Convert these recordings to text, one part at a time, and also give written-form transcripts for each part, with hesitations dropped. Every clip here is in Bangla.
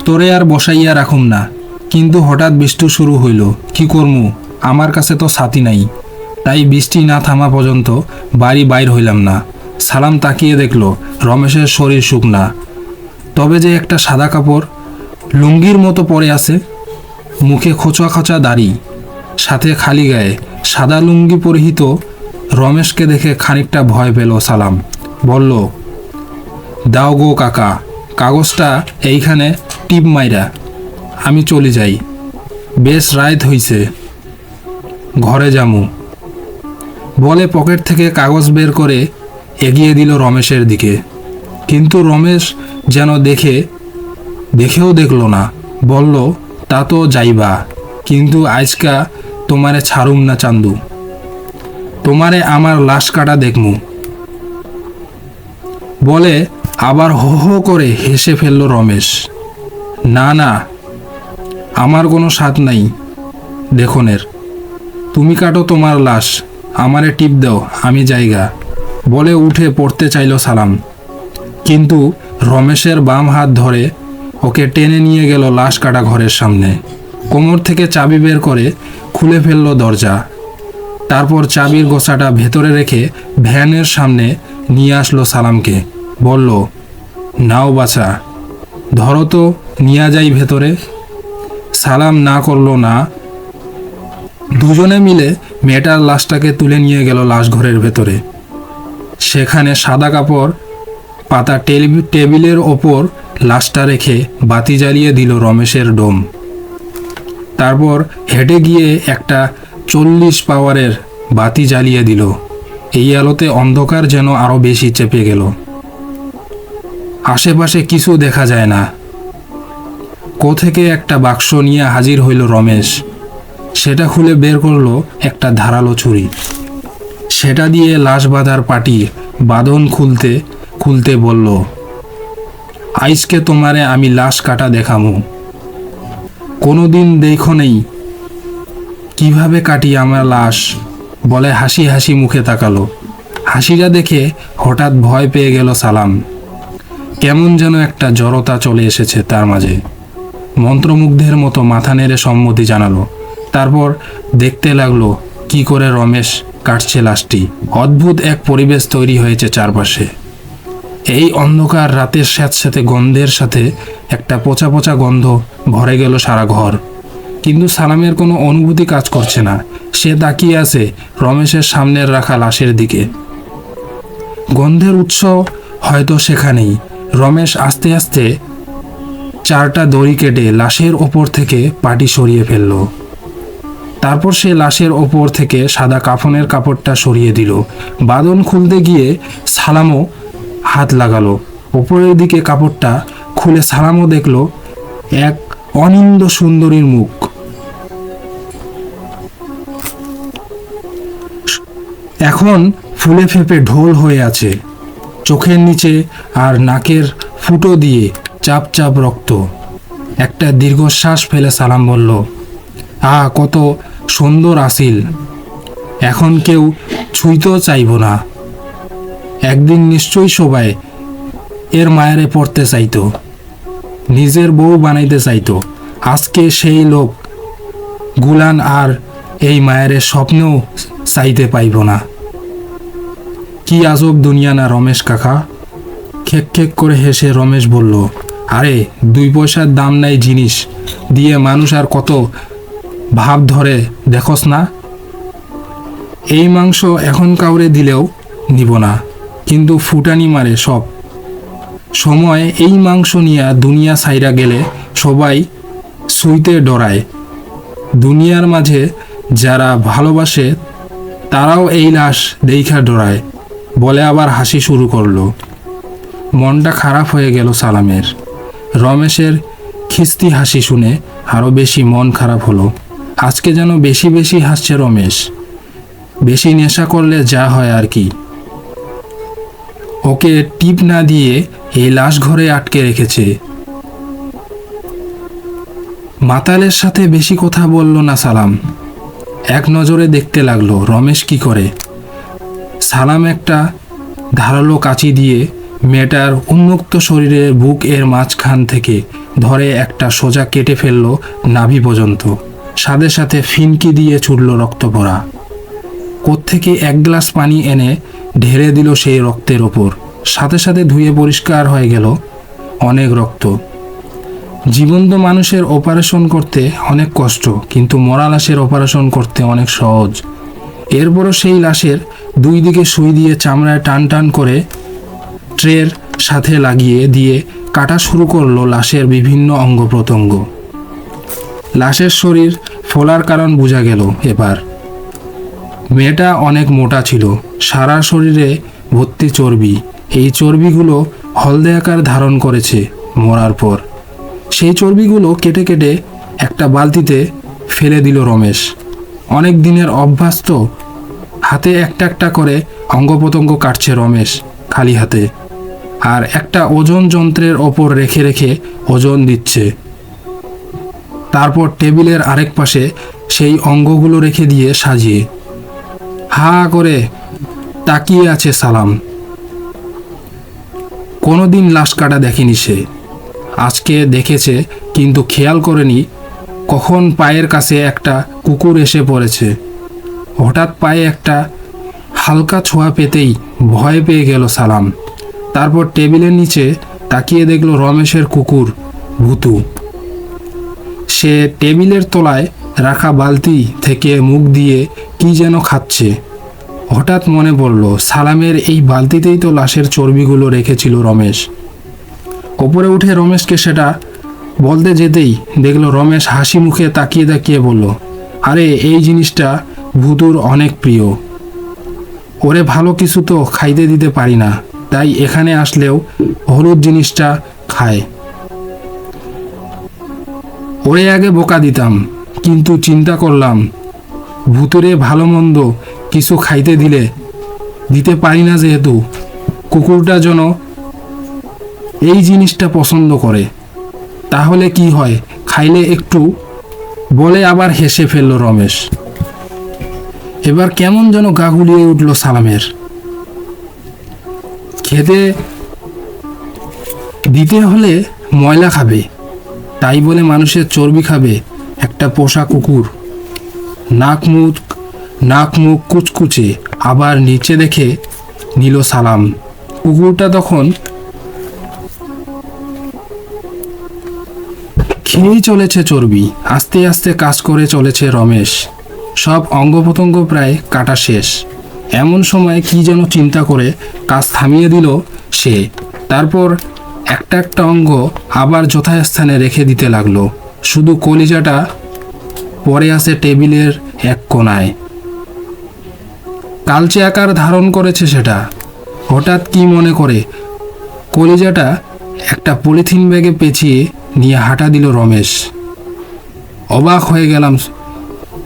তোরে আর বসাইয়া রাখুম না, কিন্তু হঠাৎ বৃষ্টি শুরু হইল, কি করমু? আমার কাছে তো ছাতি নাই, তাই বৃষ্টি না থামা পর্যন্ত বাড়ি বাইর হইলাম না। সালাম তাকিয়ে দেখল রমেশের শরীর শুকনা, তবে যে একটা সাদা কাপড় লুঙ্গির মতো পরে আছে, মুখে খোঁচা খোঁচা দাড়ি, সাথে খালি গায়ে সাদা লুঙ্গি পরিহিত রমেশকে দেখে খানিকটা ভয় পেল সালাম। বলল, দাও গো কাকা, কাগজটা এইখানে টিপ মাইরা আমি চলে যাই, বেশ রাত হইছে, ঘরে যামু। বলে পকেট থেকে কাগজ বের করে এগিয়ে দিল রমেশের দিকে। কিন্তু রমেশ যেন দেখেও দেখল না। বলল, তা তো যাইবা, কিন্তু আজকা তোমারে ছাড়ুম না চান্দু, তোমারে আমার লাশ কাটা দেখমু। বলে আবার হো হো করে হেসে ফেলল রমেশ। না না, আমার কোনো স্বাদ নাই দেখনের, তুমি কাটো তোমার লাশ, আমারে টিপ দাও, আমি জায়গা। বলে উঠে পড়তে চাইল সালাম, কিন্তু রমেশের বাম হাত ধরে ওকে টেনে নিয়ে গেল লাশ কাটা ঘরের সামনে। কোমর থেকে চাবি বের করে খুলে ফেলল দরজা। তারপর চাবির গোছাটা ভেতরে রেখে ভ্যানের সামনে নিয়ে আসলো সালামকে। বলল, নাও বাছা, ধরো তো, নিয়ে যাই ভেতরে। সালাম না করলো না। দুজনে মিলে মেয়েটার লাশটাকে তুলে নিয়ে গেল লাশ ঘরের ভেতরে। সেখানে সাদা কাপড় পাতা টেবিলের ওপর লাশটা রেখে বাতি জ্বালিয়ে দিল রমেশের ডোম। তারপর হেঁটে গিয়ে একটা 40 পাওয়ারের বাতি জ্বালিয়ে দিল। এই আলোতে অন্ধকার যেন আরো বেশি চেপে গেল। আশেপাশে কিছু দেখা যায় না। কোথেকে একটা বাক্স নিয়ে হাজির হইল রমেশ। সেটা খুলে বের করলো একটা ধারালো ছুরি। সেটা দিয়ে লাশ বাঁধার পাটি বাঁধন খুলতে খুলতে বলল, আইজকে তোমারে আমি লাশ কাটা দেখামু, কোনোদিন দেখো নেই কিভাবে কাটি আমার লাশ। বলে হাসি হাসি মুখে তাকালো। হাসিটা দেখে হঠাৎ ভয় পেয়ে গেল সালাম। কেমন যেন একটা জড়তা চলে এসেছে তার মাঝে। মন্ত্রমুগ্ধের মতো মাথা নেড়ে সম্মতি জানালো। তারপর দেখতে লাগলো কি করে রমেশ কাটছে লাশটি। অদ্ভুত এক পরিবেশ তৈরি হয়েছে চারপাশে। এই অন্ধকার রাতের স্যাঁতস্যাঁতে গন্ধের সাথে একটা পচা পচা গন্ধ ভরে গেল সারা ঘর। কিন্তু সালামের কোনো অনুভূতি কাজ করছে না। সে তাকিয়ে আছে রমেশের সামনের রাখা লাশের দিকে। গন্ধের উৎস হয়তো সেখানেই। রমেশ আস্তে আস্তে 4টা দড়ি কেটে লাশের ওপর থেকে পাটি সরিয়ে ফেলল। তারপর সে লাশের ওপর থেকে সাদা কাফনের কাপড়টা সরিয়ে দিল। বাঁধন খুলতে গিয়ে সালামও হাত লাগালো। ওপরের দিকে কাপড়টা খুলে সালামও দেখল এক অনিন্দ সুন্দরীর মুখ। এখন ফুলে ফেপে ঢোল হয়ে আছে। চোখের নিচে আর নাকের ফুটো দিয়ে চাপ চাপ রক্ত। একটা দীর্ঘশ্বাস ফেলে সালাম বলল, কত সুন্দর আসিল, এখন কেউ ছুঁইতেও চাইব না। একদিন নিশ্চয়ই সবাই এর মায়ারে পড়তে চাইতো, নিজের বউ বানাইতে চাইতো। আজকে সেই লোক গুলান আর এই মায়ারে স্বপ্নেও চাইতে পাইব না। কি আজব দুনিয়া না রমেশ কাকা। খেক খেক করে হেসে রমেশ বলল, আরে 2 পয়সার দাম নাই জিনিস দিয়ে মানুষ আর কত ভাব ধরে দেখোস না। এই মাংস এখন কাউরে দিলেও নিব না, কিন্তু ফুটানি মারে সব সময়। এই মাংস নিয়ে দুনিয়া ছাইরা গেলে সবাই ছুঁইতে ডরায়। দুনিয়ার মাঝে যারা ভালোবাসে তারাও এই লাশ দেইখা ডরায়। বলে আবার হাসি শুরু করলো। মনটা খারাপ হয়ে গেল সালামের। রমেশের খিস্তি হাসি শুনে আরো বেশি মন খারাপ হলো। আজকে যেন বেশি বেশি হাসছে রমেশ। বেশি নেশা করলে যা হয় আর কি। ওকে টিপ না দিয়ে এই লাশ ঘরে আটকে রেখেছে। মাতালের সাথে বেশি কথা বলল না সালাম। এক নজরে দেখতে লাগলো রমেশ কি করে। সালাম একটা ধারালো কাঁচি দিয়ে মেয়েটার উন্মুক্ত শরীরের বুক এর মাঝখান থেকে ধরে একটা সোজা কেটে ফেললো নাভি পর্যন্ত। সাথে সাথে ফিনকি দিয়ে ছুটল রক্ত পড়া। কোত্থেকে এক গ্লাস পানি এনে ঢেলে দিল সেই রক্তের ওপর। সাথে সাথে ধুয়ে পরিষ্কার হয়ে গেল অনেক রক্ত। জীবন্ত মানুষের অপারেশন করতে অনেক কষ্ট, কিন্তু মরা লাশের অপারেশন করতে অনেক সহজ। এরপরও সেই লাশের দুই দিকে সুই দিয়ে চামড়ায় টান টান করে ট্রের সাথে লাগিয়ে দিয়ে কাটা শুরু করলো লাশের বিভিন্ন অঙ্গ প্রত্যঙ্গ। লাশের শরীর ফোলার কারণ বোঝা গেল এবার। মেয়েটা অনেক মোটা ছিল, সারা শরীরে ভর্তি চর্বি। এই চর্বিগুলো হলদে আকার ধারণ করেছে মরার পর। সেই চর্বিগুলো কেটে কেটে একটা বালতিতে ফেলে দিল রমেশ। অনেক দিনের অভ্যাস তো, হাতে একটা একটা করে অঙ্গ প্রত্যঙ্গ কাটছে রমেশ খালি হাতে, আর একটা ওজন যন্ত্রের ওপর রেখে রেখে ওজন দিচ্ছে। তারপর টেবিলের আরেক পাশে সেই অঙ্গগুলো রেখে দিয়ে সাজিয়ে হা করে তাকিয়ে আছে সালাম। কোনোদিন লাশ কাটা দেখেনি সে, আজকে দেখেছে, কিন্তু খেয়াল করেনি কখন পায়ের কাছে একটা কুকুর এসে পড়েছে। হঠাৎ পায়ে একটা হালকা ছোঁয়া পেতেই ভয় পেয়ে গেল সালাম। তারপর টেবিলের নিচে তাকিয়ে দেখল রমেশের কুকুর ভূতু। সে টেবিলের তলায় রাখা বালতি থেকে মুখ দিয়ে কি যেন খাচ্ছে। হঠাৎ মনে পড়ল সালামের এই বালতিতেই তো লাশের চর্বিগুলো রেখেছিল রমেশ। ওপরে উঠে রমেশকে সেটা বলতে যেতেই দেখল রমেশ হাসি মুখে তাকিয়ে তাকিয়ে বলল, আরে এই জিনিসটা ভূতুর অনেক প্রিয়, ওরে ভালো কিছু তো খাইতে দিতে পারি না, তাই এখানে আসলেও হলুদ জিনিসটা খায়। ওরে আগে বোকা দিতাম, কিন্তু চিন্তা করলাম ভূতুরে ভালো মন্দ কিছু খাইতে দিতে পারি না, যেহেতু কুকুরটা যেন এই জিনিসটা পছন্দ করে, তাহলে কি হয়, খাইলে একটু, বলে আবার হেসে ফেলল রমেশ। এবার কেমন যেন গা গুলিয়ে উঠল সালামের। খেতে দিতে হলে ময়লা খাবে, তাই বলে মানুষের চর্বি খাবে একটা পোষা কুকুর? নাক মুখ কুচকুচে আবার নিচে দেখে নিল সালাম। কুকুরটা তখন খেয়েই চলেছে চর্বি। আস্তে আস্তে কাজ করে চলেছে রমেশ। সব অঙ্গ প্রত্যঙ্গ প্রায় কাটা শেষ। এমন সময় কি যেন চিন্তা করে কাজ থামিয়ে দিল সে। তারপর একটা একটা অঙ্গ আবার যথাস্থানে রেখে দিতে লাগলো। শুধু কলিজাটা পড়ে আছে টেবিলের এক কোণায়। কালচে আকার ধারণ করেছে সেটা। হঠাৎ কি মনে করে কলিজাটা একটা পলিথিন ব্যাগে পেঁচিয়ে নিয়ে হাঁটা দিল রমেশ। অবাক হয়ে গেলাম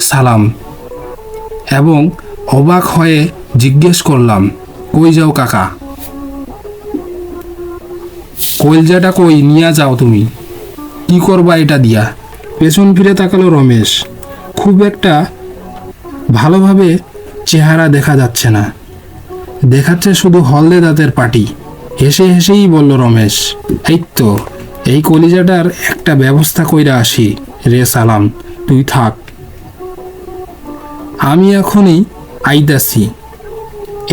সালাম, এবং অবাক হয়ে জিজ্ঞেস করলাম, কই যাও কাকা? কলজাটা কই নিয়ে যাও তুমি? কি করবা এটা দিয়া? পেছন ফিরে তাকালো রমেশ। খুব একটা ভালোভাবে চেহারা দেখা যাচ্ছে না, দেখাচ্ছে শুধু হলদে দাঁতের পাটি। হেসে হেসেই বলল রমেশ, এই তো এই কলিজাটার একটা ব্যবস্থা কইরা আসি রে সালাম, তুই থাক, আমি এখনই আইতাছি।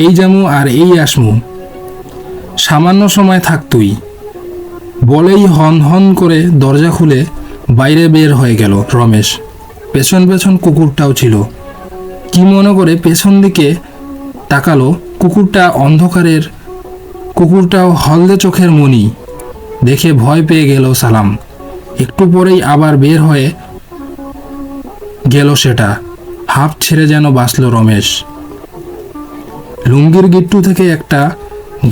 এই যামু আর এই আসমু, সামান্য সময় থাক তুই। বলেই হন হন করে দরজা খুলে বাইরে বের হয়ে গেল রমেশ। পেছন পেছন কুকুরটাও ছিল। কি মনে করে পেছন দিকে তাকালো, কুকুরটা অন্ধকারের, কুকুরটাও হলদে চোখের মণি। দেখে ভয় পেয়ে গেল সালাম। একটু পরেই আবার বের হয়ে গেল সেটা। হাঁপ ছেড়ে যেন বাঁচল রমেশ। লুঙ্গির গিট্টু থেকে একটা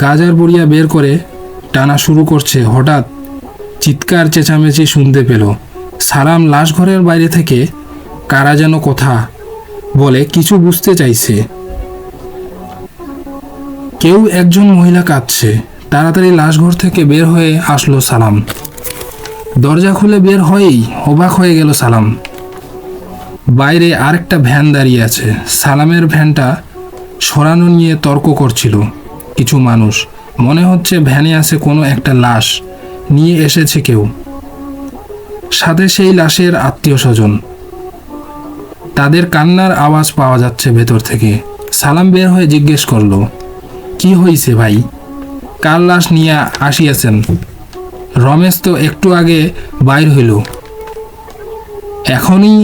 গাজার বড়িয়া বের করে টানা শুরু করছে। হঠাৎ চিৎকার চেঁচামেচি শুনতে পেল। সালাম লাশ ঘরের বাইরে থেকে কারা যেন কথা বলে কিছু বুঝতে চাইছে। কেউ একজন মহিলা কাঁদছে। তাড়াতাড়ি লাশঘর থেকে বের হয়ে আসলো সালাম। দরজা খুলে বের হয়েই অবাক হয়ে গেল সালাম। বাইরে আরেকটা ভ্যান দাঁড়িয়ে আছে। সালামের ভ্যানটা সরানো নিয়ে তর্ক করছিল কিছু মানুষ। মনে হচ্ছে ভ্যানে আছে কোনো একটা লাশ নিয়ে এসেছে কেউ। সাথে সেই লাশের আত্মীয় স্বজন। তাদের কান্নার আওয়াজ পাওয়া যাচ্ছে ভেতর থেকে। সালাম বের হয়ে জিজ্ঞেস করলো, কি হয়েছে ভাই? কার লাশ নিয়ে আসিয়াছেন? রমেশ তো একটু আগে বাইর হইল, এখনই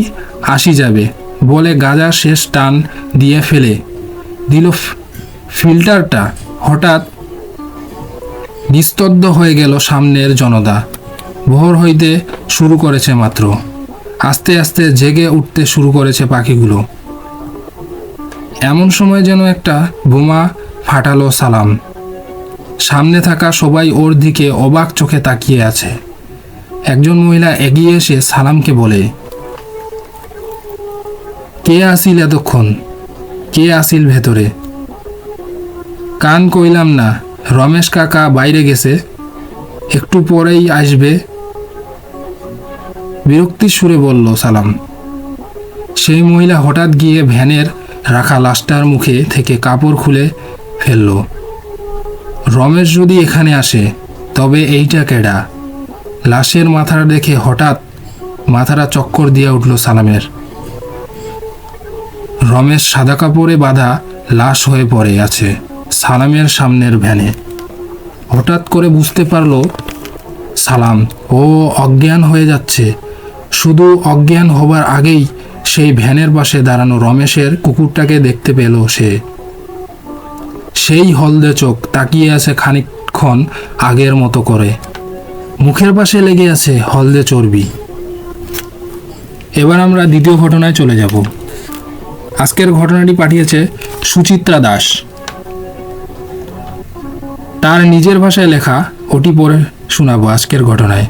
আসি যাবে বলে গাজার শেষ টান দিয়ে ফেলে দিল ফিল্টারটা। হঠাৎ নিস্তব্ধ হয়ে গেল সামনের জনতা। ভোর হইতে শুরু করেছে মাত্র, আস্তে আস্তে জেগে উঠতে শুরু করেছে পাখিগুলো। এমন সময় যেন একটা বোমা ফাটালো সালাম। সামনে থাকা সবাই ওর দিকে অবাক চোখে তাকিয়ে আছে। একজন মহিলা এগিয়ে এসে সালামকে বলে, কে আসিল এতক্ষণ? কে আসিল ভেতরে? কান কইলাম না, রমেশ কাকা বাইরে গেছে, একটু পরেই আসবে, বিরক্তির সুরে বলল সালাম। সেই মহিলা হঠাৎ গিয়ে ভ্যানের রাখা লাশটার মুখে থেকে কাপড় খুলে ফেলল। রমেশ যদি এখানে আসে তবে এইটা কেডা? লাশের মাথাটা দেখে হঠাৎ মাথাটা চক্কর দিয়ে উঠল সালামের। রমেশ সাদা কাপড়ে বাঁধা লাশ হয়ে পড়ে আছে সালামের সামনের ভ্যানে। হঠাৎ করে বুঝতে পারল সালাম ও অজ্ঞান হয়ে যাচ্ছে। শুধু অজ্ঞান হবার আগেই সেই ভ্যানের পাশে দাঁড়ানো রমেশের কুকুরটাকে দেখতে পেল সে। সেই হলদে চোখ তাকিয়ে আছে খানিকক্ষণ আগের মতো করে, মুখের পাশে লেগে আছে হলদে চর্বি। এবার আমরা দ্বিতীয় ঘটনায় চলে যাব। আজকের ঘটনাটি পাঠিয়েছে সুচিত্রা দাস। তার নিজের ভাষায় লেখা, ওটি পড়ে শোনাবো আজকের ঘটনায়।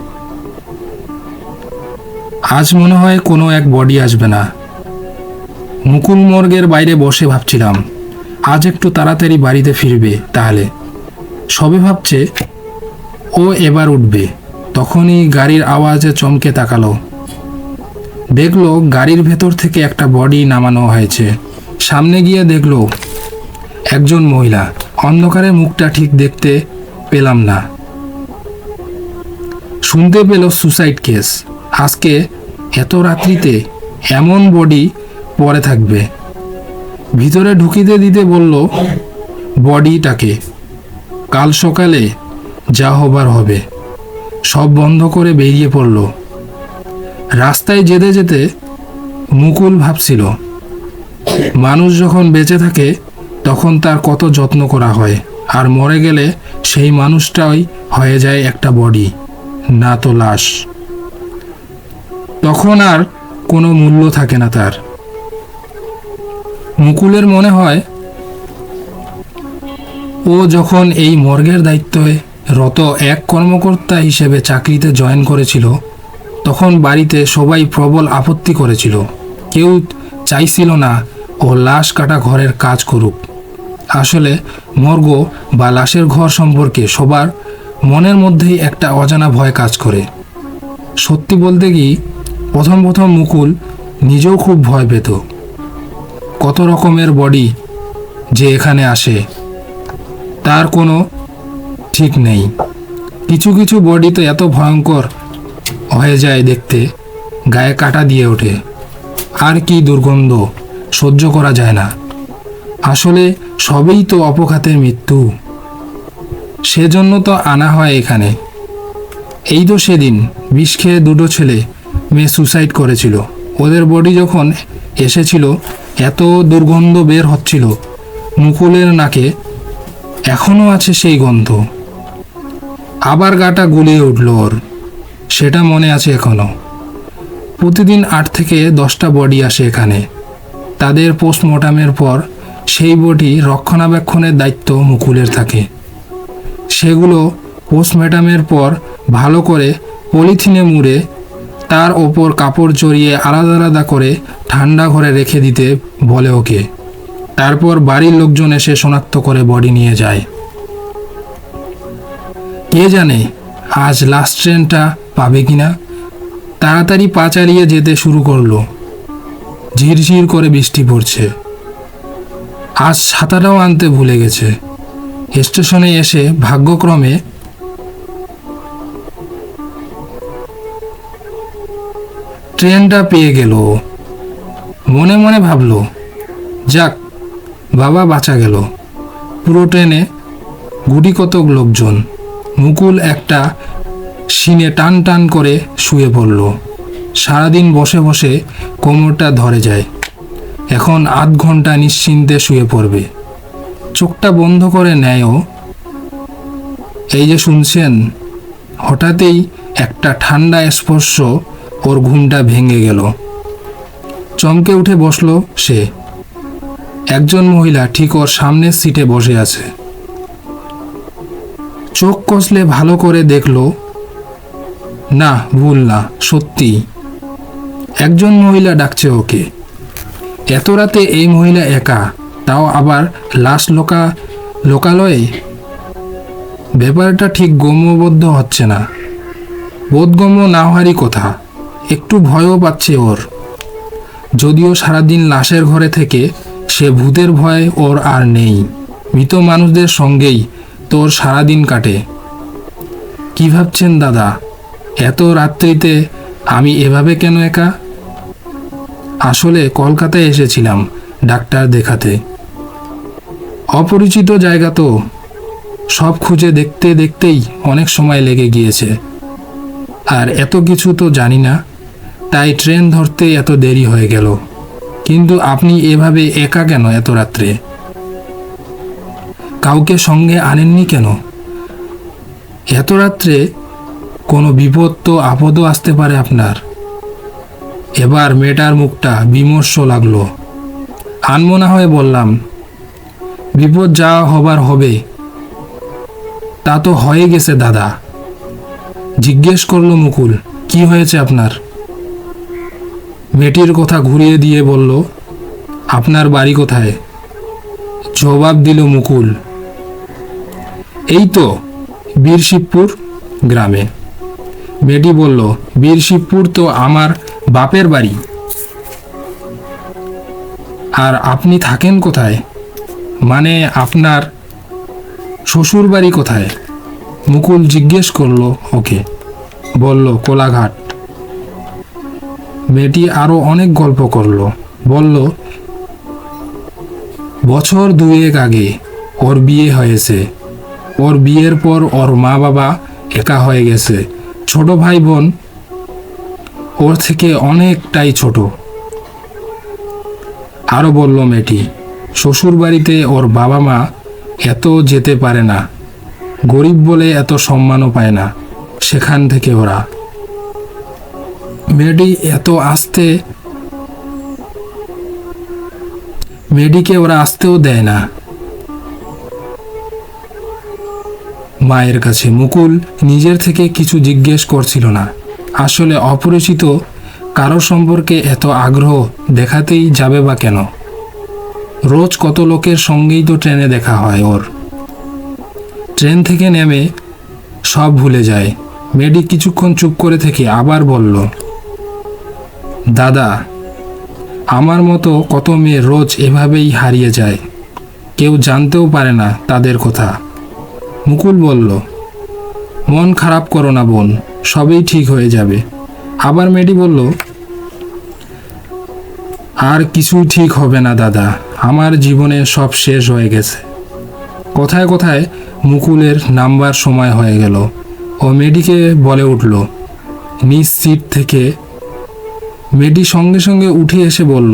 আজ মনে হয় কোনো এক বডি আসবে না। মুকুল মর্গের বাইরে বসে ভাবছিলাম আজ একটু তাড়াতাড়ি বাড়িতে ফিরবে তাহলে। সবে ভাবছে ও এবার উঠবে, তখনই গাড়ির আওয়াজে চমকে তাকালো। দেখলো গাড়ির ভেতর থেকে একটা বডি নামানো হয়েছে। সামনে গিয়ে দেখলো একজন মহিলা। অন্ধকারে মুখটা ঠিক দেখতে পেলাম না। শুনতে পেল সুসাইড কেস। আজকে এত রাত্রিতে এমন বডি পড়ে থাকবে। ভিতরে ঢুকিতে দিতে বলল বডিটাকে, কাল সকালে যা হবার হবে। সব বন্ধ করে বেরিয়ে পড়ল। রাস্তায় যেতে যেতে মুকুল ভাবছিল, মানুষ যখন বেঁচে থাকে তখন তার কত যত্ন করা হয়, আর মরে গেলে সেই মানুষটাই হয়ে যায় একটা বডি, না তো লাশ। তখন আর কোনো মূল্য থাকে না তার। মুকুলের মনে হয় ও যখন এই মর্গের দায়িত্বে রত এক কর্মকর্তা হিসেবে চাকরিতে জয়েন করেছিল তখন বাড়িতে সবাই প্রবল আপত্তি করেছিল। কেউ চাইছিল না ও লাশ কাটা ঘরের কাজ করুক। আসলে মর্গ বা লাশের ঘর সম্পর্কে সবার মনের মধ্যেই একটা অজানা ভয় কাজ করে। সত্যি বলতে কি, প্রথম প্রথম মুকুল নিজেও খুব ভয় পেত। কত রকমের বডি যে এখানে আসে তার কোনো ঠিক নেই। কিছু কিছু বডি তো এত ভয়ঙ্কর হয়ে যায় দেখতে, গায়ে কাটা দিয়ে ওঠে, আর কি দুর্গন্ধ, সহ্য করা যায় না। আসলে সবই তো অপঘাতের মৃত্যু, সেজন্য তো আনা হয় এখানে। এই তো সেদিন বিষ খেয়ে দুটো ছেলে মেয়ে সুসাইড করেছিল। ওদের বডি যখন এসেছিল এত দুর্গন্ধ বের হচ্ছিল মুকুলের নাকে, এখনও আছে সেই গন্ধ। আবার গাটা গুলিয়ে উঠল ওর, সেটা মনে আছে এখনো। প্রতিদিন 8 থেকে 10টা বডি আসে এখানে। তাদের পোস্টমর্টমের পর সেই বডি রক্ষণাবেক্ষণের দায়িত্ব মুকুলের থাকে। সেগুলো পোস্টমর্টমের পর ভালো করে পলিথিনে মুড়ে তার ওপর কাপড় জড়িয়ে আলাদা আলাদা করে ঠান্ডা ঘরে রেখে দিতে বলে ওকে। তারপর বাড়ির লোকজন এসে শনাক্ত করে বডি নিয়ে যায়। কে জানে আজ লাস্ট ট্রেনটা পাবে কিনা। তাড়াতাড়ি পা চালিয়ে যেতে শুরু করলো। ঝিরঝির করে বৃষ্টি পড়ছে। আজ ছাতাটাও আনতে ভুলে গেছে। স্টেশনে এসে ভাগ্যক্রমে ট্রেনটা পেয়ে গেল। মনে মনে ভাবল, যাক বাবা বাঁচা গেল। পুরো ট্রেনে গুটি কতক লোকজন। মুকুল একটা সিনে টান টান করে শুয়ে পড়ল। সারাদিন বসে বসে কোমরটা ধরে যায়। এখন আধ ঘন্টা নিশ্চিন্তে শুয়ে পড়বে। চোখটা বন্ধ করে নেয়ও। এই যে শুনছেন, হঠাৎই একটা ঠান্ডা স্পর্শ ওর ঘুমটা ভেঙে গেল। চমকে উঠে বসল সে। একজন মহিলা ঠিক ওর সামনের সিটে বসে আছে। চোখ কষলে ভালো করে দেখল, না ভুল না, সত্যি একজন মহিলা ডাকছে ওকে। এত রাতে এই মহিলা একা, তাও আবার লাশ লোকালয়ে। ব্যাপারটা ঠিক গম্যবদ্ধ হচ্ছে না। বোধগম্য না হওয়ারই কথা। একটু ভয়ও পাচ্ছে ওর। যদিও সারাদিন লাশের ঘরে থেকে সে ভূতের ভয় ওর আর নেই। মৃত মানুষদের সঙ্গেই তোর সারাদিন কাটে। কি ভাবছেন দাদা, এত রাত্রিতে আমি এভাবে কেন একা? আসলে কলকাতায় এসেছিলাম ডাক্তার দেখাতে। অপরিচিত জায়গা তো, সব খুঁজে দেখতে দেখতেই অনেক সময় লেগে গিয়েছে। আর এত কিছু তো জানি না, তাই ট্রেন ধরতে এত দেরি হয়ে গেল। কিন্তু আপনি এভাবে একা কেন এত রাত্রে? কাউকে সঙ্গে আনেননি কেন? এত রাত্রে কোনো বিপদ তো আপদও আসতে পারে আপনার। এবার মেয়েটার মুখটা বিমর্ষ লাগলো। আনমনা হয়ে বললাম, বিপদ যা হবার হবে তা তো হয়ে গেছে দাদা। জিজ্ঞেস করলো মুকুল, কি হয়েছে আপনার? মেয়েটির কথা ঘুরিয়ে দিয়ে বলল, আপনার বাড়ি কোথায়? জবাব দিল মুকুল, এই তো বীরশিবপুর গ্রামে। মেয়েটি বলল, বীরশিবপুর তো আমার বাপের বাড়ি। আর আপনি থাকেন কোথায়? মানে আপনার শ্বশুর বাড়ি কোথায়? মুকুল জিজ্ঞেস করলো ওকে। বলল, কোলাঘাট। মেয়েটি আরো অনেক গল্প করলো। বলল, বছর দুয়েক আগে ওর বিয়ে হয়েছে। ওর বিয়ের পর ওর মা বাবা একা হয়ে গেছে। ছোট ভাই বোন ওর থেকে অনেকটাই ছোট। আরও বলল মেয়েটি, শ্বশুর বাড়িতে ওর বাবা মা এত যেতে পারে না। গরিব বলে এত সম্মানও পায় না সেখান থেকে ওরা। মেয়েটিকে ওরা আসতেও দেয় না মায়ের কাছে। মুকুল নিজের থেকে কিছু জিজ্ঞেস করছিল না। আসলে অপরিচিত কারো সম্পর্কে এত আগ্রহ দেখাতেই যাবে বা কেন? রোজ কত লোকের সঙ্গেই তো ট্রেনে দেখা হয় ওর। ট্রেন থেকে নেমে সব ভুলে যায়। মেয়েটি কিছুক্ষণ চুপ করে থেকে আবার বলল, দাদা, আমার মতো কত মেয়ে রোজ এভাবেই হারিয়ে যায়। কেউ জানতেও পারে না তাদের কথা। মুকুল বলল, মন খারাপ করো না বোন, সবই ঠিক হয়ে যাবে। আবার মেয়েটি বলল, আর কিছুই ঠিক হবে না দাদা, আমার জীবনে সব শেষ হয়ে গেছে। কথায় কথায় মুকুলের নামবার সময় হয়ে গেল। ও মেয়েটিকে বলে উঠল নিজ সিট থেকে। মেয়েটি সঙ্গে সঙ্গে উঠে এসে বলল,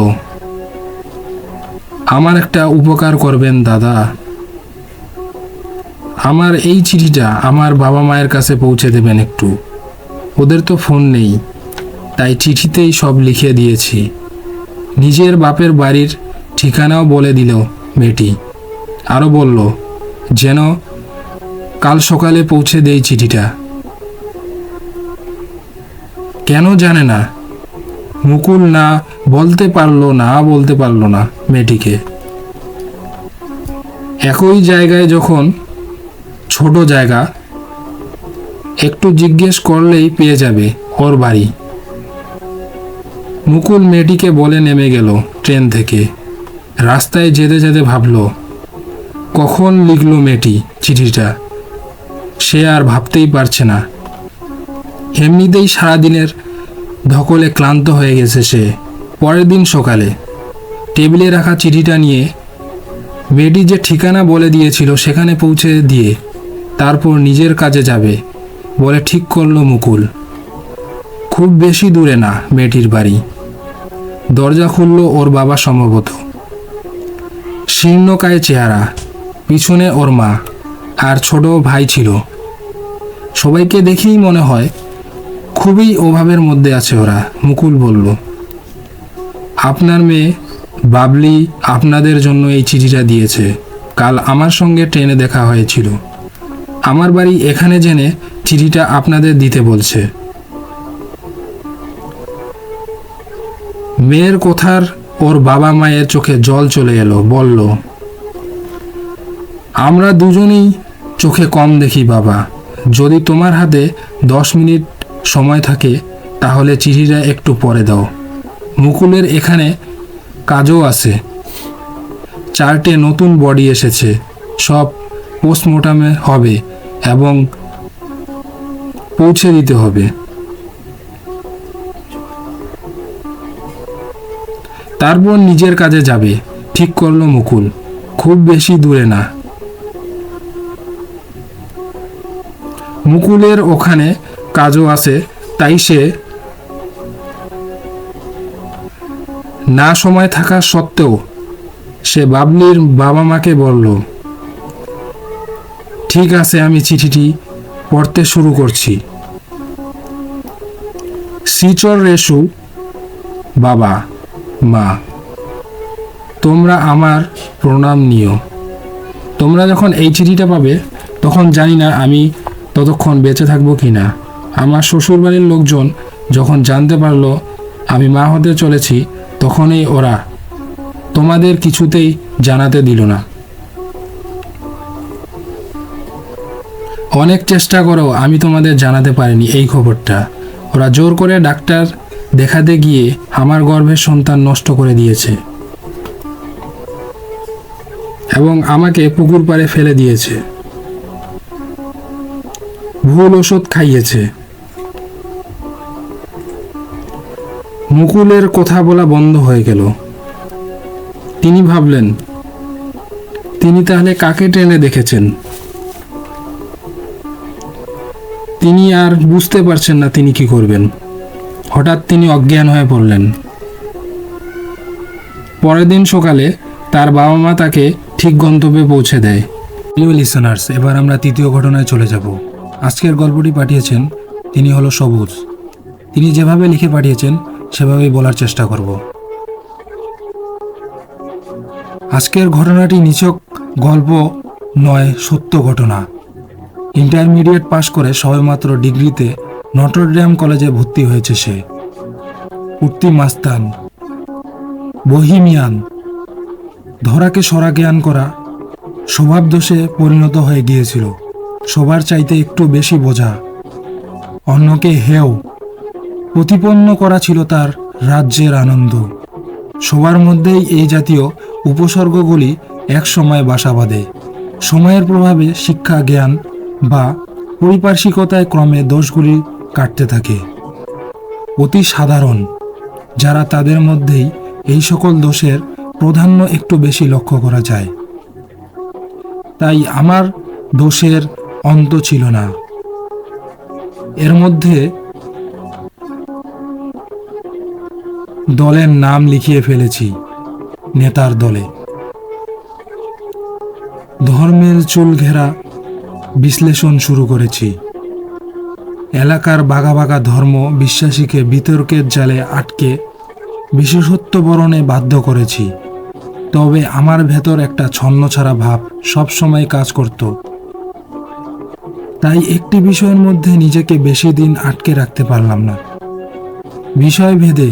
আমার একটা উপকার করবেন দাদা। আমার এই চিঠিটা আমার বাবা মায়ের কাছে পৌঁছে দেবেন একটু। ওদের তো ফোন নেই, তাই চিঠিতেই সব লিখে দিয়েছি। নিজের বাপের বাড়ির ঠিকানাও বলে দিল মেয়েটি। আরও বলল, যেন কাল সকালে পৌঁছে দেই চিঠিটা। কেন জানে না মুকুল না বলতে পারলো না মেয়েটিকে। একই জায়গায় যখন ছোট জায়গা, একটু জিজ্ঞেস করলেই পেয়ে যাবে ওর বাড়ি। মুকুল মেয়েটিকে বলে নেমে গেল ট্রেন থেকে। রাস্তায় যেতে যেতে ভাবল, কখন লিখল মেয়েটি চিঠিটা সে আর ভাবতেই পারছে না। এমনিতেই সারাদিনের ধকলে ক্লান্ত হয়ে গেছে সে। পরের দিন সকালে টেবিলে রাখা চিঠিটা নিয়ে মেয়েটি যে ঠিকানা বলে দিয়েছিল সেখানে পৌঁছে দিয়ে তারপর নিজের কাজে যাবে বলে ঠিক করলো মুকুল। খুব বেশি দূরে না মেয়েটির বাড়ি। দরজা খুলল ওর বাবা সম্ভবত। শীর্ণকায় চেহারা, পিছনে ওর মা আর ছোট ভাই ছিল। সবাইকে দেখেই মনে হয় খুবই অভাবের মধ্যে আছে ওরা। মুকুল বলল, আপনার মেয়ে বাবলি আপনাদের জন্য এই চিঠিটা দিয়েছে। কাল আমার সঙ্গে ট্রেনে দেখা হয়েছিল। আমার বাড়ি এখানে জেনে চিঠিটা আপনাদের দিতে বলছে। মেয়ের কথার ওর বাবা মায়ের চোখে জল চলে এলো। বলল, আমরা দুজনেই চোখে কম দেখি বাবা। যদি তোমার হাতে 10 মিনিট সময় থাকে তাহলে চিঠিটা একটু পরে দাও। মুকুলের এখানে কাজও আছে। 4টে নতুন বডি এসেছে, সব পোস্টমর্টমে হবে এবং পৌঁছে দিতে হবে। তারপর নিজের কাজে যাবে ঠিক করলো মুকুল। খুব বেশি দূরে না। মুকুলের ওখানে কাজও আছে, তাই সে না সময় থাকা সত্ত্বেও সে বাবলির বাবা মাকে বলল, ঠিক আছে আমি চিঠিটি পড়তে শুরু করছি। শ্রীচর রেশু বাবা মা, তোমরা আমার প্রণাম নিও। তোমরা যখন এই চিঠিটা পাবে তখন জানি না আমি ততক্ষণ বেঁচে থাকবো কি না। আমার শ্বশুরবাড়ির লোকজন যখন জানতে পারলো আমি মা হতে চলেছি তখনই ওরা তোমাদের কিছুতেই জানাতে দিল না। অনেক চেষ্টা করেও আমি তোমাদের জানাতে পারিনি এই খবরটা। ওরা জোর করে ডাক্তার দেখাতে গিয়ে আমার গর্ভের সন্তান নষ্ট করে দিয়েছে এবং আমাকে পুকুর পাড়ে ফেলে দিয়েছে। ভুল ওষুধ খাইয়েছে। মুকুলের কথা বলা বন্ধ হয়ে গেল। তিনি ভাবলেন, তিনি তাহলে কাকে ট্রেনে দেখেছেন? তিনি আর বুঝতে পারছেন না তিনি কি করবেন। হঠাৎ তিনি অজ্ঞান হয়ে পড়লেন। পরের দিন সকালে তার বাবা মা তাকে ঠিক গন্তব্যে পৌঁছে দেয়। প্রিয় লিসেনার্স, এবার আমরা তৃতীয় ঘটনায় চলে যাব। আজকের গল্পটি পাঠিয়েছেন তিনি হলো সবুজ। তিনি যেভাবে লিখে পাঠিয়েছেন সেভাবেই বলার চেষ্টা করব। আজকের ঘটনাটি নিছক গল্প নয়, সত্য ঘটনা। ইন্টারমিডিয়েট পাশ করে সবেমাত্র ডিগ্রিতে নটরডেম কলেজে ভর্তি হয়েছে সে। উঠতি মাস্তান, বহিমিয়ান, ধরাকে সরা জ্ঞান করা স্বভাবদোষে পরিণত হয়ে গিয়েছিল। সবার চাইতে একটু বেশি বোঝা, অন্যকে হেয় প্রতিপন্ন করা ছিল তার রাজ্যের আনন্দ। সবার মধ্যেই এই জাতীয় উপসর্গগুলি এক সময় বাসা বাঁধে। সময়ের প্রভাবে শিক্ষা, জ্ঞান বা পরিপার্শ্বিকতায় ক্রমে দোষগুলি কাটতে থাকে। অতি সাধারণ যারা, তাদের মধ্যেই এই সকল দোষের প্রাধান্য একটু বেশি লক্ষ্য করা যায়। তাই আমার দোষের অন্ত ছিল না। এর মধ্যে দলের নাম লিখিয়ে ফেলেছি, নেতার দলে। ধর্মের চুল ঘেরা বিশ্লেষণ শুরু করেছি। এলাকার বাঘা বাঘা ধর্ম বিশ্বাসীকে বিতর্কের জালে আটকে বিশেষত্ব বরণে বাধ্য করেছি। তবে আমার ভেতর একটা ছন্নছাড়া ভাব সবসময় কাজ করত। তাই একটি বিষয়ের মধ্যে নিজেকে বেশি দিন আটকে রাখতে পারলাম না। বিষয় ভেদে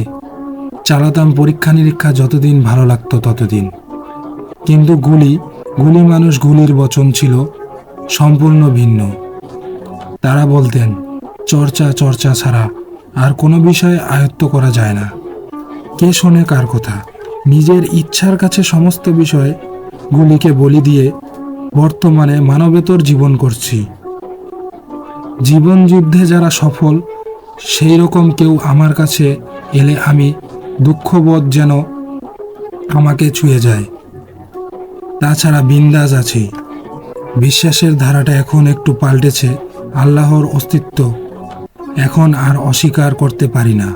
চালাতাম পরীক্ষা নিরীক্ষা, যতদিন ভালো লাগতো ততদিন। কিন্তু গুলি মানুষ, গুলির বচন ছিল সম্পূর্ণ ভিন্ন। তারা বলতেন, চর্চা ছাড়া আর কোনো বিষয় আয়ত্ত করা যায় না। কে শোনে কার কথা? নিজের ইচ্ছার কাছে সমস্ত বিষয় গুলিকে বলি দিয়ে বর্তমানে মানবেতর জীবন করছি। জীবন যুদ্ধে যারা সফল সেই রকম কেউ আমার কাছে এলে আমি দুঃখবোধ যেন আমাকে ছুঁয়ে যায়। তাছাড়া বিন্দাস আছি। বিশ্বাসের ধারাটা এখন একটু পাল্টেছে। আল্লাহর অস্তিত্ব এখন আর অস্বীকার করতে পারি না।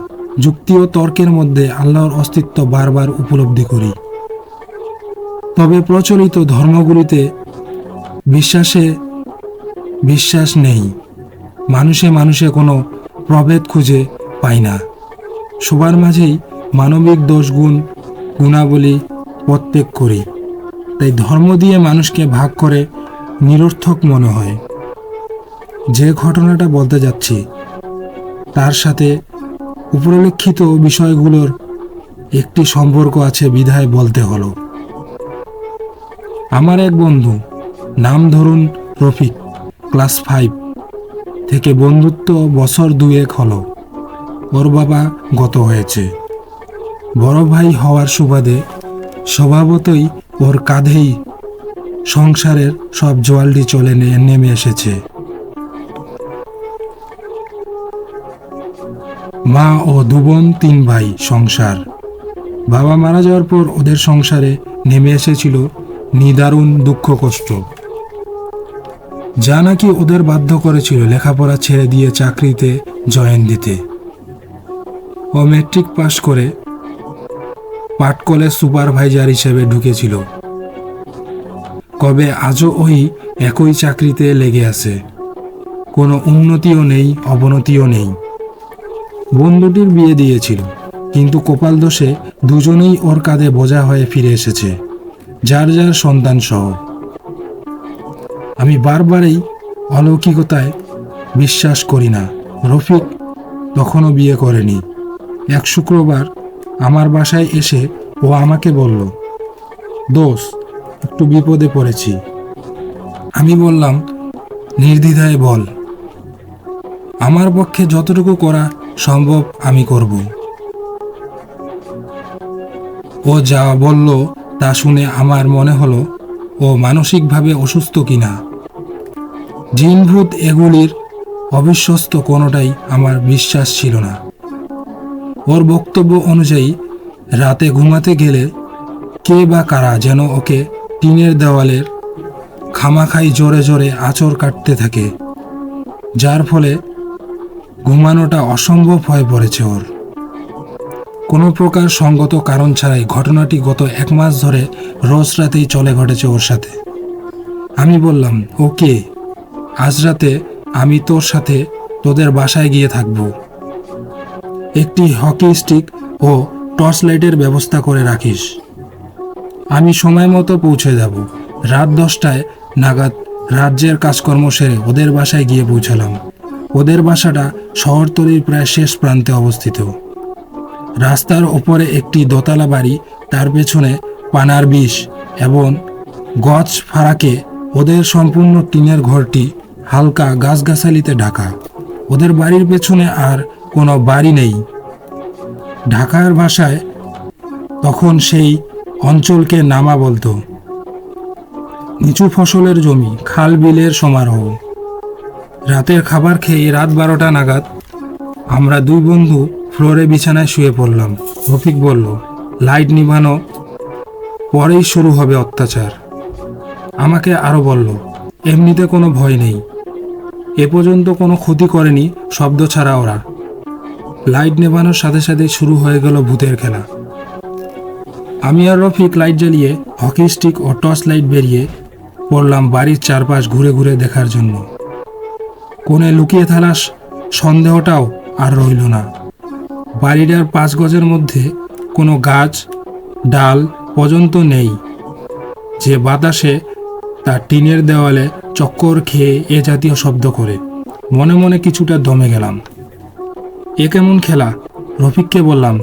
যুক্তি ও তর্কের মধ্যে আল্লাহর অস্তিত্ব বারবার উপলব্ধি করি। তবে প্রচলিত ধর্মগুলিতে বিশ্বাস নেই। মানুষে মানুষে কোনো প্রভেদ খুঁজে পাই না। সবার মাঝেই মানবিক গুণাবলী প্রত্যেক করি। তাই ধর্ম দিয়ে মানুষকে ভাগ করে নিরর্থক মনে হয়। যে ঘটনাটা বলতে যাচ্ছি তার সাথে উপরিল্লিখিত বিষয়গুলোর একটি সম্পর্ক আছে বিধায় বলতে হলো। আমার এক বন্ধু, নাম ধরুন রফিক, ক্লাস 5 থেকে বন্ধুত্ব বছর 2 হলো। ওর বাবা গত হয়েছে। বড় ভাই হওয়ার সুবাদে স্বভাবতই ওর কাঁধেই সংসারের সব জোয়ালটি চলে নেমে এসেছে। মা ও 2 বোন 3 ভাই সংসার। বাবা মারা যাওয়ার পর ওদের সংসারে নেমে এসেছিল নিদারুণ দুঃখ কষ্ট, যা নাকি ওদের বাধ্য করেছিল লেখাপড়া ছেড়ে দিয়ে চাকরিতে জয়েন দিতে। ও ম্যাট্রিক পাশ করে পাট কলেজ সুপারভাইজার হিসেবে ঢুকেছিল। কবে আজও ওই একই চাকরিতে লেগে আছে। কোনো উন্নতিও নেই, অবনতিও নেই। বন্ধুটির বিয়ে দিয়েছিল, কিন্তু কপাল দোষে দুজনেই ওর কাঁধে বোঝা হয়ে ফিরে এসেছে, যার যার সন্তান সহ। আমি বারবারই অলৌকিকতায় বিশ্বাস করি না। রফিক তখনও বিয়ে করেনি। এক শুক্রবার আমার বাসায় এসে ও আমাকে বলল, দোষ, একটু বিপদে পড়েছি। আমি বললাম, নির্দ্বিধায় বল, আমার পক্ষে যতটুকু করা সম্ভব আমি করব। ও যা বলল তা শুনে আমার মনে হলো ও মানসিকভাবে অসুস্থ কিনা। জিনভূত এগুলির অবিশ্বস্ত কোনোটাই আমার বিশ্বাস ছিল না। ওর বক্তব্য অনুযায়ী রাতে ঘুমাতে গেলে কে বা কারা যেন ওকে টিনের দেওয়ালের খামাখাই জোরে জোরে আঁচড় কাটতে থাকে, যার ফলে ঘুমানোটা অসম্ভব হয়ে পড়েছে ওর। কোনো প্রকার সঙ্গত কারণ ছাড়াই ঘটনাটি গত 1 মাস ধরে রোজ রাতেই ঘটেছে ওর সাথে। আমি বললাম, ওকে, আজ রাতে আমি তোর সাথে তোদের বাসায় গিয়ে থাকব। একটি হকি স্টিক ও টর্চ লাইটের ব্যবস্থা করে রাখিস। আমি সময় মতো পৌঁছে যাব। রাত 10টায় নাগাদ রাজ্যের কাজকর্ম সেরে ওদের বাসায় গিয়ে পৌঁছালাম। ওদের বাসাটা শহরতলির প্রায় শেষ প্রান্তে অবস্থিত। রাস্তার ওপরে একটি দোতলা বাড়ি, তার পেছনে পানার বিষ এবং গছ ফারাকে ওদের সম্পূর্ণ টিনের ঘরটি হালকা গাছগাছালিতে ঢাকা। ওদের বাড়ির পেছনে আর কোনো বাড়ি নেই। ঢাকার ভাষায় তখন সেই অঞ্চলকে নামা বলতো। নিচু ফসলের জমি, খাল বিলের সমারোহ। রাতের খাবার খেয়ে রাত 12টা নাগাদ আমরা 2 বন্ধু ফ্লোরে বিছানায় শুয়ে পড়লাম। রফিক বলল, লাইট নিভানো পরেই শুরু হবে অত্যাচার। আমাকে আরো বলল, এমনিতে কোনো ভয় নেই, এ পর্যন্ত কোনো ক্ষতি করেনি শব্দ ছাড়া ওরা। লাইট নেভানোর সাথে সাথে শুরু হয়ে গেল ভূতের খেলা। আমি আর রফিক লাইট জ্বালিয়ে হকি স্টিক ও টর্চ লাইট বেরিয়ে পড়লাম বাড়ির চারপাশ ঘুরে ঘুরে দেখার জন্য। কোণে লুকিয়ে থালার সন্দেহটাও আর রইল না। বাড়িটার 5 গজের মধ্যে কোনো গাছ ডাল পর্যন্ত নেই যে বাতাসে তার টিনের দেওয়ালে চক্কর খেয়ে এ জাতীয় শব্দ করে। মনে মনে কিছুটা দমে গেলাম। এ কেমন খেলা? রফিককে বললাম,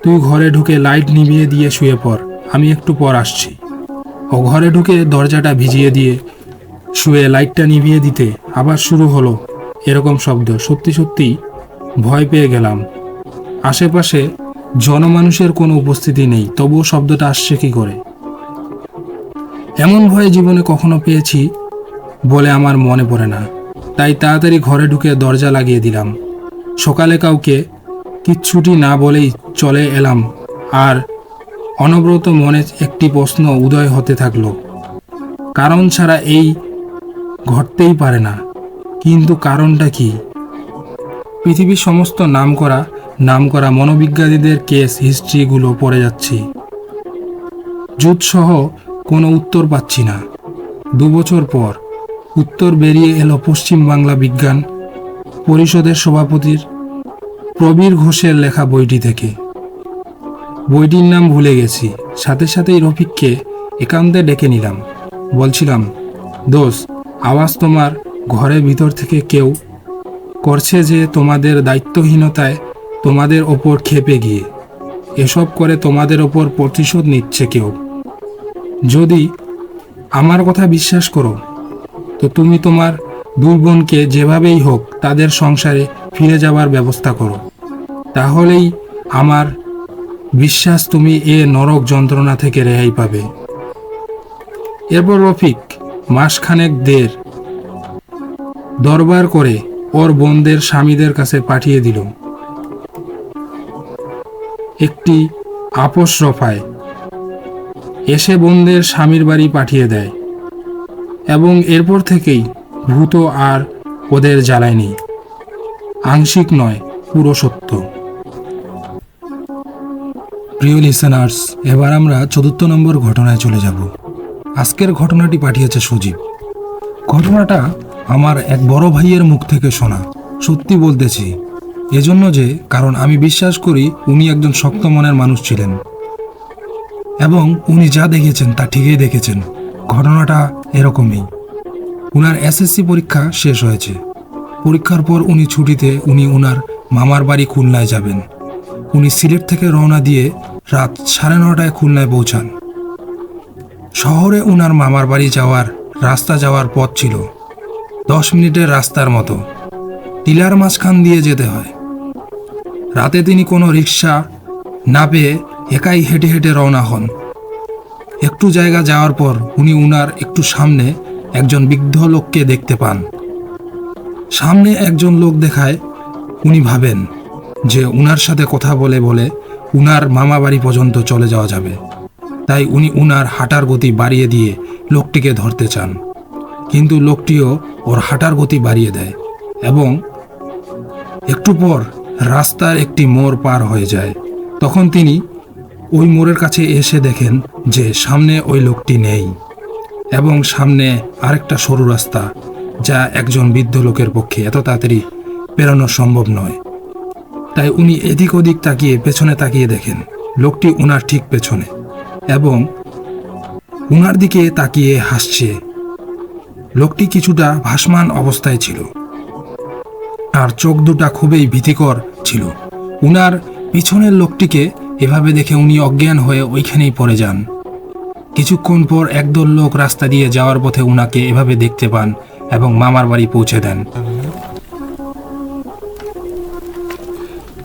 তুই ঘরে ঢুকে লাইট নিভিয়ে দিয়ে শুয়ে পড়, আমি একটু পর আসছি। ও ঘরে ঢুকে দরজাটা ভিজিয়ে দিয়ে শুয়ে লাইটটা নিভিয়ে দিতে আবার শুরু হলো এরকম শব্দ। সত্যি সত্যি ভয় পেয়ে গেলাম। আশেপাশে জনমানুষের কোনো উপস্থিতি নেই, তবুও শব্দটা আসছে কি করে? এমন ভয় জীবনে কখনো পেয়েছি বলে আমার মনে পড়ে না। তাই তাড়াতাড়ি ঘরে ঢুকে দরজা লাগিয়ে দিলাম। সকালে কাউকে কিচ্ছুটি না বলেই চলে এলাম, আর অনবরত মনে একটি প্রশ্ন উদয় হতে থাকলো। কারণ ছাড়া এই ঘটতেই পারে না, কিন্তু কারণটা কি? পৃথিবীর সমস্ত নামকরা মনোবিজ্ঞানীদের কেস হিস্ট্রিগুলো পড়ে যাচ্ছি, জুটসহ কোনো উত্তর পাচ্ছি না। 2 বছর পর উত্তর বেরিয়ে এলো পশ্চিম বাংলা বিজ্ঞান পরিষদের সভাপতির প্রবীর ঘোষের লেখা বইটি থেকে। বইটির নাম ভুলে গেছি। সাথে সাথেই রফিককে একান্তে ডেকে নিলাম। বলছিলাম, দোস্ত, আওয়াজ তোমার ঘরের ভিতর থেকে কেউ করছে যে তোমাদের দায়িত্বহীনতায় তোমাদের ওপর ক্ষেপে গিয়ে এসব করে তোমাদের ওপর প্রতিশোধ নিচ্ছে কেউ। যদি আমার কথা বিশ্বাস করো তো তুমি তোমার 2 বোনকে যেভাবেই হোক তাদের সংসারে ফিরে যাওয়ার ব্যবস্থা করো, তাহলেই আমার বিশ্বাস তুমি এ নরক যন্ত্রণা থেকে রেহাই পাবে। এরপর রফিক মাসখানেক দরবার করে ওর বোনদের স্বামীদের কাছে পাঠিয়ে দিল একটি আপোষ রফায়। এসে বোনদের স্বামীর বাড়ি পাঠিয়ে দেয়, এবং এরপর থেকেই ভূত আর ওদের জ্বালায়নি। আংশিক নয়, পুরো সত্য। প্রিয় লিসেনার্স, এবার আমরা 4 নম্বর ঘটনায় চলে যাব। আজকের ঘটনাটি পাঠিয়েছে সুজিব। ঘটনাটা আমার এক বড় ভাইয়ের মুখ থেকে শোনা। সত্যি বলতেছি, এজন্য যে কারণ আমি বিশ্বাস করি উনি একজন শক্ত মনের মানুষ ছিলেন, এবং উনি যা দেখেছেন তা ঠিকই দেখেছেন। ঘটনাটা এরকমই। উনার এসএসসি পরীক্ষা শেষ হয়েছে। পরীক্ষার পর উনি ছুটিতে উনার মামার বাড়ি খুলনায় যাবেন। উনি সিলেট থেকে রওনা দিয়ে রাত 9:30টায় খুলনায় পৌঁছান। শহরে উনার মামার বাড়ি যাওয়ার পথ ছিল 10 মিনিটের রাস্তার মতো। টিলার মাঝখান দিয়ে যেতে হয়। রাতে তিনি কোনো রিক্সা না পেয়ে একাই হেঁটে হেঁটে রওনা হন। একটু জায়গা যাওয়ার পর উনি উনার একটু সামনে একজন বৃদ্ধ লোককে দেখতে পান। সামনে একজন লোক দেখায় উনি ভাবেন যে উনার সাথে কথা বলে উনার মামা বাড়ি পর্যন্ত চলে যাওয়া যাবে। তাই উনি উনার হাঁটার গতি বাড়িয়ে দিয়ে লোকটিকে ধরতে চান, কিন্তু লোকটিও ওর হাঁটার গতি বাড়িয়ে দেয়, এবং একটু পর রাস্তার একটি মোড় পার হয়ে যায়। তখন তিনি ওই মোড়ের কাছে এসে দেখেন যে সামনে ওই লোকটি নেই, এবং সামনে আরেকটা সরু রাস্তা, যা একজন বৃদ্ধ লোকের পক্ষে এত তাড়াতাড়ি পেরোনো সম্ভব নয়। তাই উনি এদিক ওদিক তাকিয়ে পেছনে তাকিয়ে দেখেন লোকটি উনার ঠিক পেছনে, এবং উনার দিকে তাকিয়ে হাসছে। লোকটি কিছুটা ভাসমান অবস্থায় ছিল, আর চোখ দুটা খুবই ভীতিকর ছিল। উনার পিছনের লোকটিকে এভাবে দেখে উনি অজ্ঞান হয়ে ওইখানেই পড়ে যান। কিছুক্ষণ পর একদল লোক রাস্তা দিয়ে যাওয়ার পথে উনাকে এভাবে দেখতে পান এবং মামার বাড়ি পৌঁছে দেন।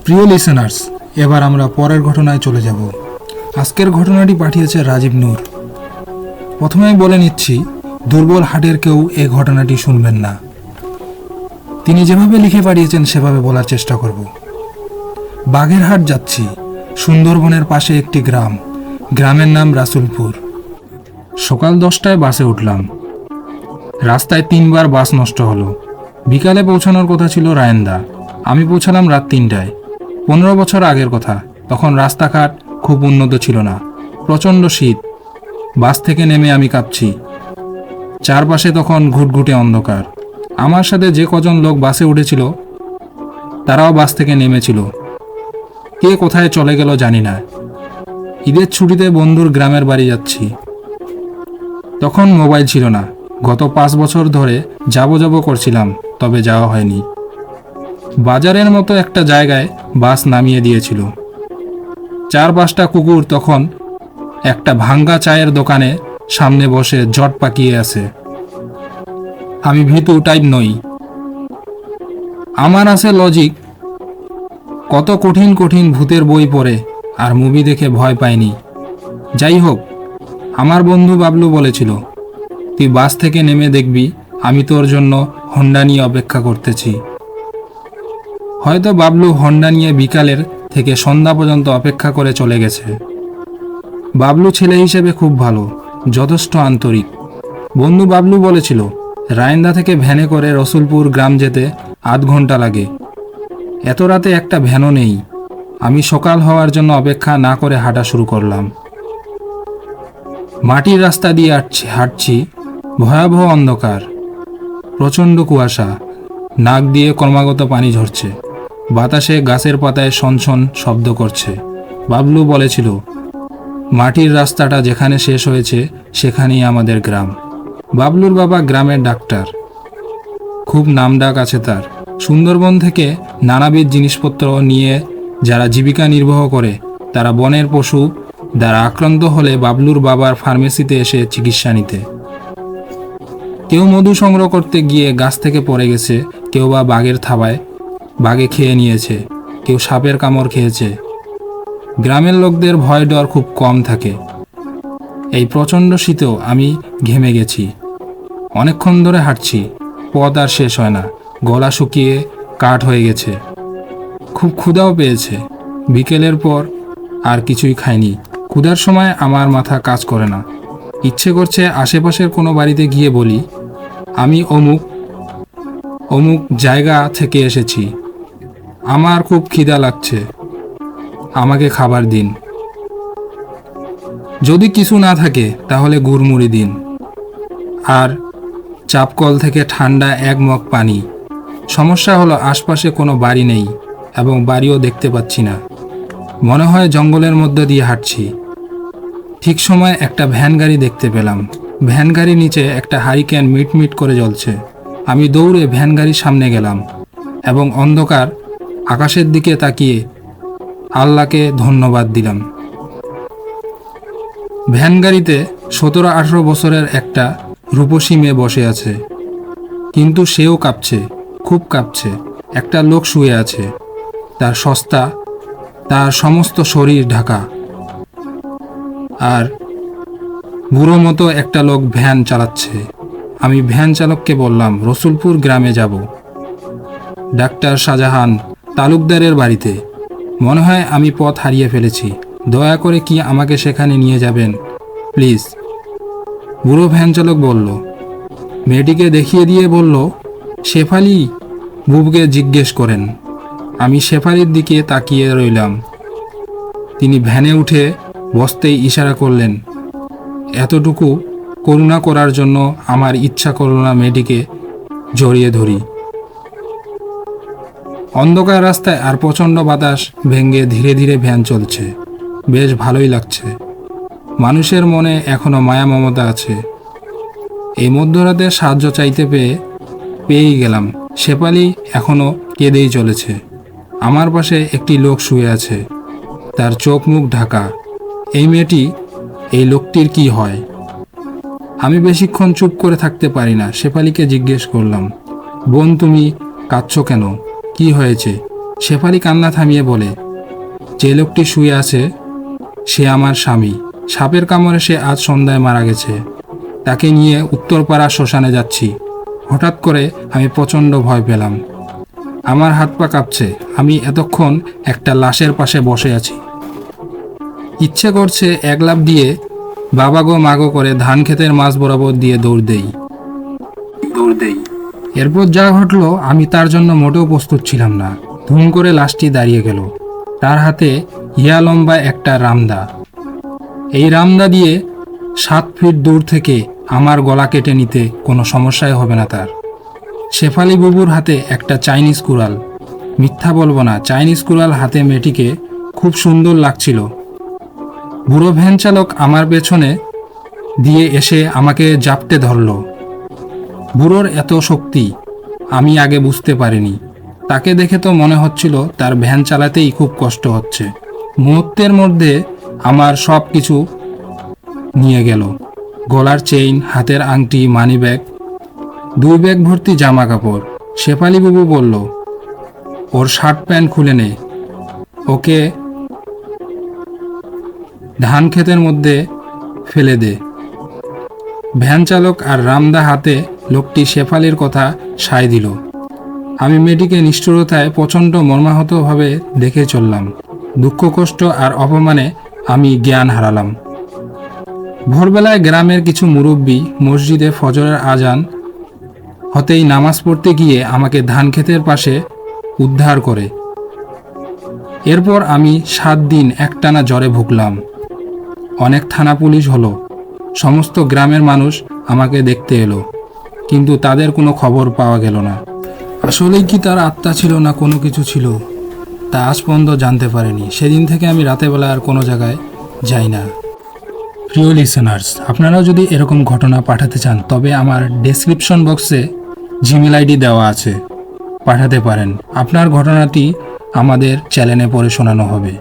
প্রিয় লিসেনার্স, এবার আমরা পরের ঘটনায় চলে যাব। আজকের ঘটনাটি পাঠিয়েছে রাজীব নূর। প্রথমেই বলে নিচ্ছি, দুর্বল হাটের কেউ এই ঘটনাটি শুনবেন না। তিনি যেভাবে লিখে পাঠিয়েছেন সেভাবে বলার চেষ্টা করব। বাগেরহাট যাচ্ছি। সুন্দরবনের পাশে একটি গ্রামের নাম রাসুলপুর। সকাল 10টায় বাসে উঠলাম। রাস্তায় 3বার বাস নষ্ট হলো। বিকালে পৌঁছানোর কথা ছিল রায়েন্দা। আমি পৌঁছালাম রাত 3টায়। 15 বছর আগের কথা। তখন রাস্তাঘাট খুব উন্নত ছিল না। প্রচণ্ড শীত। বাস থেকে নেমে আমি কাঁপছি। চারপাশে তখন ঘুটঘুটে অন্ধকার। আমার সাথে যে কজন লোক বাসে উঠেছিল তারাও বাস থেকে নেমেছিল। কে কোথায় চলে গেল জানি না। ঈদের ছুটিতে বন্ধুর গ্রামের বাড়ি যাচ্ছি। তখন মোবাইল ছিল না। গত 5 বছর ধরে যাব করছিলাম, তবে যাওয়া হয়নি। বাজারের মতো একটা জায়গায় বাস নামিয়ে দিয়েছিল। 4-5টা কুকুর তখন একটা ভাঙ্গা চায়ের দোকানে সামনে বসে জট পাকিয়ে আছে। আমি ভীতু টাইপ নই, আমার আছে লজিক। কত কঠিন কঠিন ভূতের বই পড়ে আর মুভি দেখে ভয় পাইনি। যাই হোক, আমার বন্ধু বাবলু বলেছিল, তুই বাস থেকে নেমে দেখবি আমি তোর জন্য হোন্ডা নিয়ে অপেক্ষা করতেছি। হয়তো বাবলু হন্ডা নিয়ে বিকালের থেকে সন্ধ্যা পর্যন্ত অপেক্ষা করে চলে গেছে। বাবলু ছেলে হিসেবে খুব ভালো, যথেষ্ট আন্তরিক। বন্ধু বাবলু বলেছিল রায়ন্দা থেকে ভ্যানে করে রসুলপুর গ্রাম যেতে আধ ঘন্টা লাগে। এত রাতে একটা ভ্যানও নেই। আমি সকাল হওয়ার জন্য অপেক্ষা না করে হাঁটা শুরু করলাম। মাটির রাস্তা দিয়ে হাঁটছি। ভয়াবহ অন্ধকার, প্রচণ্ড কুয়াশা, নাক দিয়ে ক্রমাগত পানি ঝরছে। বাতাসে গাছের পাতায় সনসন শব্দ করছে। বাবলু বলেছিল মাটির রাস্তাটা যেখানে শেষ হয়েছে সেখানেই আমাদের গ্রাম। বাবলুর বাবা গ্রামের ডাক্তার, খুব নামডাক আছে তার। সুন্দরবন থেকে নানাবিধ জিনিসপত্র নিয়ে যারা জীবিকা নির্বাহ করে, তারা বনের পশু দ্বারা আক্রান্ত হলে বাবলুর বাবার ফার্মেসিতে এসে চিকিৎসা নিতে। কেউ মধু সংগ্রহ করতে গিয়ে গাছ থেকে পড়ে গেছে, কেউ বা বাঘের থাবায় বাঘে খেয়ে নিয়েছে, কেউ সাপের কামড় খেয়েছে। গ্রামের লোকদের ভয় ডর খুব কম থাকে। এই প্রচণ্ড শীতেও আমি ঘেমে গেছি। অনেকক্ষণ ধরে হাঁটছি, পথ আর শেষ হয় না। গলা শুকিয়ে কাঠ হয়ে গেছে। খুব ক্ষুধাও পেয়েছে। বিকেলের পর আর কিছুই খাইনি। ক্ষুধার সময় আমার মাথা কাজ করে না। ইচ্ছে করছে আশেপাশের কোনো বাড়িতে গিয়ে বলি আমি অমুক অমুক জায়গা থেকে এসেছি, আমার খুব খিদা লাগছে, আমাকে খাবার দিন। যদি কিছু না থাকে তাহলে গুড়মুড়ি দিন, আর চাপকল থেকে ঠান্ডা এক মগ পানি। সমস্যা হলো আশপাশে কোনো বাড়ি নেই এবং বাড়িও দেখতে পাচ্ছি না। মনে হয় জঙ্গলের মধ্যে দিয়ে হাঁটছি। ঠিক সময় একটা ভ্যান গাড়ি দেখতে পেলাম। ভ্যান গাড়ির নিচে একটা হারিকেন মিটমিট করে জ্বলছে। আমি দৌড়ে ভ্যান গাড়ির সামনে গেলাম এবং অন্ধকার আকাশের দিকে তাকিয়ে আল্লাহকে ধন্যবাদ দিলাম। ভ্যান গাড়িতে 17-18 বছরের একটা রূপসী মেয়ে বসে আছে, কিন্তু সেও কাঁপছে, খুব কাঁপছে। একটা লোক শুয়ে আছে, তার সমস্ত শরীর ঢাকা। আর বুড়ো মতো একটা লোক ভ্যান চালাচ্ছে। আমি ভ্যান চালককে বললাম রসুলপুর গ্রামে যাব, ডাক্তার শাহজাহান তালুকদারের বাড়িতে। মনে হয় আমি পথ হারিয়ে ফেলেছি। দয়া করে কি আমাকে সেখানে নিয়ে যাবেন প্লিজ? বুড়ো ভ্যান চালক বলল। মেয়েটিকে দেখিয়ে দিয়ে বলল, শেফালি বুবকে জিজ্ঞেস করেন। আমি শেফালির দিকে তাকিয়ে রইলাম। তিনি ভ্যানে উঠে বসতেই ইশারা করলেন। এতটুকু করুণা করার জন্য আমার ইচ্ছা করল না মেয়েটিকে জড়িয়ে ধরি। অন্ধকার রাস্তায় আর প্রচণ্ড বাতাস ভেঙে ধীরে ধীরে ভ্যান চলছে। বেশ ভালোই লাগছে। মানুষের মনে এখনো মায়া মমতা আছে। এই মধ্যরাতে সাহায্য চাইতে পেয়েই গেলাম। শেফালি এখনো কেঁদেই চলেছে। আমার পাশে একটি লোক শুয়ে আছে, তার চোখ মুখ ঢাকা। এই লোকটির কি হয়? আমি বেশিক্ষণ চুপ করে থাকতে পারি না। শেফালিকে জিজ্ঞেস করলাম, বোন তুমি কাঁদছো কেন? কি হয়েছে? শেফালি কান্না থামিয়ে বলে, যে লোকটি শুয়ে আছে সে আমার স্বামী। সাপের কামড়ে সে আজ সন্ধ্যায় মারা গেছে। তাকে নিয়ে উত্তরপাড়া শ্মশানে যাচ্ছি। হঠাৎ করে আমি প্রচণ্ড ভয় পেলাম। আমার হাত পা কাঁপছে। আমি এতক্ষণ একটা লাশের পাশে বসে আছি। ইচ্ছে করছে এক লাফ দিয়ে বাবা গো মাগো করে ধান ক্ষেতের মাছ বরাবর দিয়ে দৌড় দেই। এরপর যা ঘটলো আমি তার জন্য মোটেও প্রস্তুত ছিলাম না। ধুম করে লাশটি দাঁড়িয়ে গেল। তার হাতে ইয়া লম্বা একটা রামদা। এই রামদা দিয়ে 7 ফিট দূর থেকে আমার গলা কেটে নিতে কোনো সমস্যাই হবে না তার। শেফালি বুবুর হাতে একটা চাইনিজ কুড়াল। মিথ্যা বলবো না, চাইনিজ কুড়াল হাতে মেয়েটিকে খুব সুন্দর লাগছিল। বুড়ো ভ্যান চালক আমার পেছনে দিয়ে এসে আমাকে জাপটে ধরল। বুড়োর এত শক্তি আমি আগে বুঝতে পারিনি। তাকে দেখে তো মনে হচ্ছিল তার ভ্যান চালাতেই খুব কষ্ট হচ্ছে। মুহূর্তের মধ্যে আমার সব কিছু নিয়ে গেল। গলার চেইন, হাতের আংটি, মানিব্যাগ, 2 ব্যাগ ভর্তি জামা কাপড়। শেফালি বাবু বলল, ওর শার্ট প্যান্ট খুলে নে, ওকে ধান ক্ষেতের মধ্যে ফেলে দে। ভ্যান চালক আর রামদা হাতে লোকটি শেফালির কথা সায় দিল। আমি মেয়েটিকে নিষ্ঠুরতায় প্রচণ্ড মর্মাহতভাবে দেখে চললাম। দুঃখ কষ্ট আর অপমানে আমি জ্ঞান হারালাম। ভোরবেলায় গ্রামের কিছু মুরব্বী মসজিদে ফজরের আজান হতেই নামাজ পড়তে গিয়ে আমাকে ধান ক্ষেতের পাশে উদ্ধার করে। এরপর আমি 7 দিন একটানা জ্বরে ভুগলাম। অনেক থানা পুলিশ হলো, সমস্ত গ্রামের মানুষ আমাকে দেখতে এলো, কিন্তু তাদের কোনো খবর পাওয়া গেল না। আসলেই কি তার আত্মা ছিল না কোনো কিছু ছিল, তা আজ পর্যন্ত জানতে পারিনি। সেদিন থেকে আমি রাতের বেলা আর কোনো জায়গায় যাই না। প্রিয় লিসেনার্স, আপনারাও যদি এরকম ঘটনা পাঠাতে চান তবে আমার ডেসক্রিপশন বক্সে জিমেল আইডি দেওয়া আছে, পাঠাতে পারেন। আপনার ঘটনাটি আমাদের চ্যানেলে পড়ে শোনানো হবে।